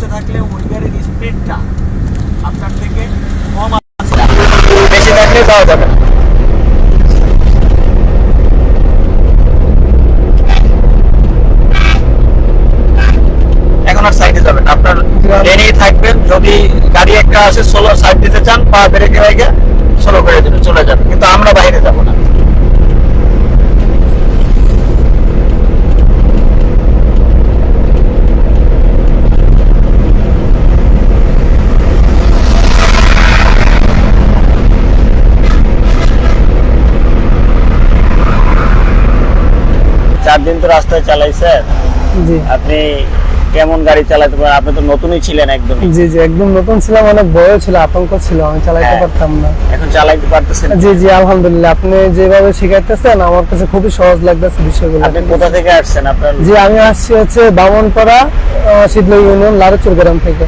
বসে থাকলে ওই গাড়ির স্পিডটা আপনার থেকে কম আছে, বেশি থাকলে যাওয়া যাবে না। এখন আর সাইডে যাবেন, আপনার লেনেই থাকবেন। যদি গাড়ি একটা আসে সোলো সাইড দিতে চান, পা ব্রেকে রেখে সোলো করে দিবেন, চলে যাবে, কিন্তু আমরা বাইরে যাব না। চার দিন তো রাস্তায় চালাইছেন, জি আপনি কেমন গাড়ি চালাতে পারেন? আপনি তো নতুনই ছিলেন একদম। জি জি একদম নতুন ছিলাম, অনেক ভয় ছিল, আতঙ্ক ছিল, আমি চালাইতে হ্যাঁ। পারতাম না। এখন চালাইতে পারতেছেন? জি জি আলহামদুলিল্লাহ, আপনি যেভাবে শিখাইতেছেন আমার কাছে খুবই সহজ লাগতেছে বিষয়গুলো। আপনি কোথা থেকে আসছেন? আপনার জি আমি আসছি হচ্ছে বামনপাড়া, শীতলা ইউনিয়ন, লারুচুর গ্রাম থেকে।